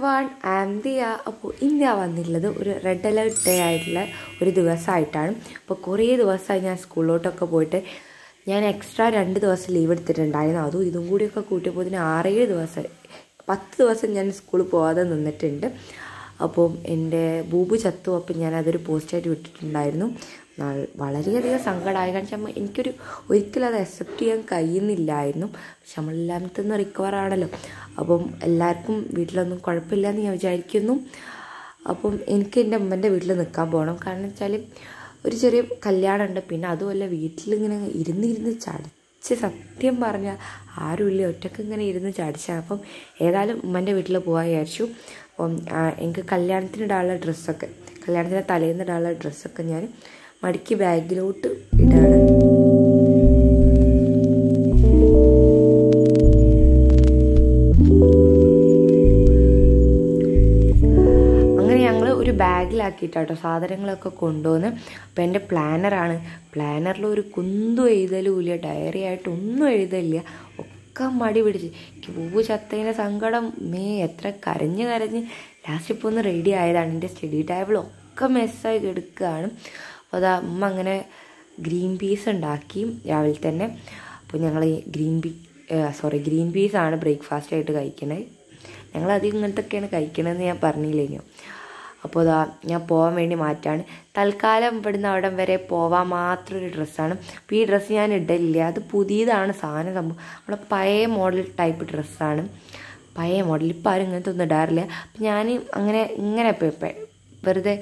everyone, I am Dia. അപ്പോൾ ഇന്ന് ഞാൻ വന്നിട്ടുള്ളത് ഒരു റെഡ് അലേർട്ട് ഡേ ആയിട്ടുള്ള ഒരു ദിവസമായിട്ടാണ്. അപ്പോൾ കുറേ ദിവസമായി ഞാൻ സ്കൂളിലോട്ടൊക്കെ പോയിട്ട് ഞാൻ എക്സ്ട്രാ 2 ദിവസം ലീവ് എടുത്തിട്ടുണ്ടായിരുന്നു. അതും ഇതും കൂടിയൊക്കെ കൂട്ടിയപ്പോൾ 6-7 ദിവസം 10 ദിവസം ഞാൻ സ്കൂളിൽ പോകാതെ നിന്നിട്ടുണ്ട്. അപ്പോൾ എൻ്റെ ബൂബു ചത്തു. അപ്പം ഞാനതൊരു പോസ്റ്റായിട്ട് വിട്ടിട്ടുണ്ടായിരുന്നു. വളരെയധികം സങ്കടമായി. കാരണം ഒരിക്കലും അത് അക്സെപ്റ്റ് ചെയ്യാൻ കഴിയുന്നില്ലായിരുന്നു. പക്ഷെ നമ്മളെല്ലാമത്തൊന്നും റിക്കവർ ആണല്ലോ. അപ്പം എല്ലാവർക്കും വീട്ടിലൊന്നും കുഴപ്പമില്ല എന്ന് ഞാൻ വിചാരിക്കുന്നു. അപ്പം എനിക്ക് എൻ്റെ അമ്മൻ്റെ വീട്ടിൽ നിൽക്കാൻ പോകണം. കാരണം വെച്ചാൽ ഒരു ചെറിയ കല്യാണമുണ്ട്. പിന്നെ അതുമല്ല വീട്ടിലിങ്ങനെ ഇരുന്ന് ചടിച്ച്, സത്യം പറഞ്ഞാൽ ആരുമില്ല, ഒറ്റക്ക് ഇങ്ങനെ ഇരുന്ന് ചടിച്ചാണ്. അപ്പം ഏതായാലും ഉമ്മൻ്റെ വീട്ടിൽ പോകാൻ വിചാരിച്ചു. അപ്പം എനിക്ക് കല്യാണത്തിനിടാനുള്ള ഡ്രസ്സൊക്കെ, കല്യാണത്തിൻ്റെ തലേന്നിടാനുള്ള ഡ്രസ്സൊക്കെ ഞാൻ മടക്കി ബാഗിലോട്ട് ഇടാണ്. അങ്ങനെ ഞങ്ങൾ ഒരു ബാഗിലാക്കിയിട്ടാട്ടോ സാധനങ്ങളൊക്കെ കൊണ്ടുവന്ന്. അപ്പോൾ എൻ്റെ പ്ലാനറാണ്. പ്ലാനറിൽ ഒരു കുന്തും എഴുതലും ഇല്ല, ഡയറി ആയിട്ട് ഒന്നും എഴുതലില്ല, ഒക്കെ മടി പിടിച്ച്. എനിക്ക് ബൂബു ചത്തതിൻ്റെ സങ്കടം എത്ര കരഞ്ഞ് ലാസ്റ്റ് ഇപ്പോൾ ഒന്ന് റെഡി ആയതാണ്. എൻ്റെ സ്റ്റഡി ടേബിളൊക്കെ മെസ്സായി കിടക്കുകയാണ്. അപ്പോൾ അതാ അമ്മ അങ്ങനെ ഗ്രീൻ പീസ് ഉണ്ടാക്കി രാവിലെ തന്നെ. അപ്പോൾ ഞങ്ങൾ ഗ്രീൻ പീസാണ് ബ്രേക്ക്ഫാസ്റ്റ് ആയിട്ട് കഴിക്കണത്. ഞങ്ങളധികം ഇങ്ങനത്തൊക്കെയാണ് കഴിക്കണതെന്ന് ഞാൻ പറഞ്ഞില്ലേനോ. അപ്പോൾ അതാ ഞാൻ പോകാൻ വേണ്ടി മാറ്റാണ്. തൽക്കാലം ഇവിടുന്ന് അവിടം വരെ പോവാൻ മാത്രം ഒരു ഡ്രസ്സാണ്. അപ്പോൾ ഈ ഡ്രസ്സ് ഞാൻ ഇടലില്ല, അത് പുതിയതാണ് സാധനം. സംഭവം നമ്മളെ പഴയ മോഡൽ ടൈപ്പ് ഡ്രസ്സാണ്, പഴയ മോഡൽ. ഇപ്പോൾ ആരും ഇങ്ങനത്തെ ഒന്നും ഇടാറില്ല. അപ്പം ഞാൻ ഇങ്ങനെ വെറുതെ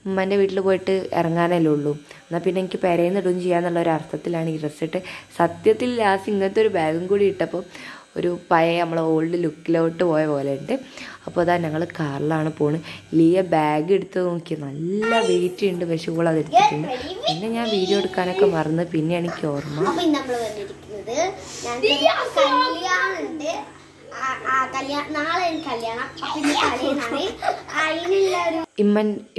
ഉമ്മൻ്റെ വീട്ടിൽ പോയിട്ട് ഇറങ്ങാനല്ലേ ഉള്ളൂ, എന്നാൽ പിന്നെ എനിക്ക് പെരേന്ന് ഇടുകയും ചെയ്യാന്നുള്ള ഒരു അർത്ഥത്തിലാണ് ഈ ഡ്രസ്സ് ഇട്ട്. സത്യത്തിൽ ലാസ്റ്റ് ഇങ്ങനത്തെ ഒരു ബാഗും കൂടി ഇട്ടപ്പോൾ ഒരു പഴയ നമ്മളെ ഓൾഡ് ലുക്കിലോട്ട് പോയ പോലെ ഉണ്ട്. അപ്പോൾ അതാ ഞങ്ങൾ കാറിലാണ് പോകുന്നത്. ലിയ ബാഗ് എടുത്ത് നോക്കി, നല്ല വെയിറ്റ് ഉണ്ട്. പക്ഷേ ഓൾ അത് എടുത്തിട്ടുണ്ട്. പിന്നെ ഞാൻ വീഡിയോ എടുക്കാനൊക്കെ മറന്ന് പിന്നെയാണ് എനിക്ക് ഓർമ്മ.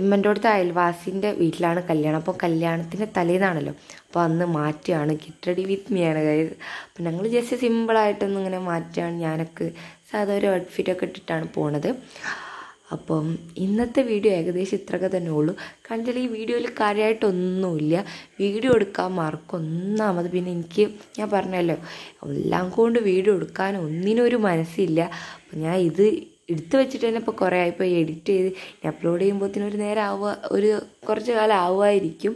ഇമ്മൻ്റെ അടുത്ത അയൽവാസിൻ്റെ വീട്ടിലാണ് കല്യാണം. അപ്പോൾ കല്യാണത്തിൻ്റെ തലേന്നാണല്ലോ, അപ്പോൾ അന്ന് മാറ്റുകയാണ്. ഗെറ്റ് റെഡി വിത്ത് മീ ആണ് കാര്യം. അപ്പം ഞങ്ങൾ ജസ്റ്റ് സിമ്പിളായിട്ടൊന്നും ഇങ്ങനെ മാറ്റുകയാണ്. ഞാനൊക്കെ സാധാ ഒരു ഔട്ട്ഫിറ്റൊക്കെ ഇട്ടിട്ടാണ് പോണത്. അപ്പം ഇന്നത്തെ വീഡിയോ ഏകദേശം ഇത്രയൊക്കെ തന്നെ ഉള്ളൂ. കാരണം ഈ വീഡിയോയിൽ കാര്യമായിട്ടൊന്നുമില്ല. വീഡിയോ എടുക്കാൻ ഒന്നാമത്. പിന്നെ ഞാൻ പറഞ്ഞല്ലോ, എല്ലാം കൊണ്ട് വീഡിയോ എടുക്കാൻ ഒന്നിനൊരു മനസ്സില്ല. അപ്പം ഞാൻ ഇത് എടുത്ത് വെച്ചിട്ട് തന്നെ ഇപ്പോൾ കുറേ ആയിപ്പോൾ എഡിറ്റ് ചെയ്ത് അപ്ലോഡ് ചെയ്യുമ്പോഴത്തേനും കുറച്ച് കാലം ആവുമായിരിക്കും.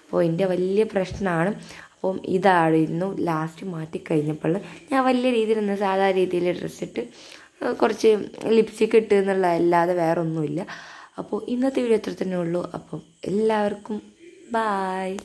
അപ്പോൾ എൻ്റെ വലിയ പ്രശ്നമാണ്. അപ്പം ഇതായിരുന്നു ലാസ്റ്റ് മാറ്റിക്കഴിഞ്ഞപ്പോൾ ഞാൻ വലിയ രീതിയിൽ സാധാരണ രീതിയിൽ ഡ്രസ്സിട്ട് കുറച്ച് ലിപ്സ്റ്റിക്ക് ഇട്ട് എന്നുള്ള അല്ലാതെ വേറെ ഒന്നുമില്ല. അപ്പോൾ ഇന്നത്തെ വീഡിയോ ഇത്ര തന്നെ ഉള്ളൂ. അപ്പം എല്ലാവർക്കും ബായ്.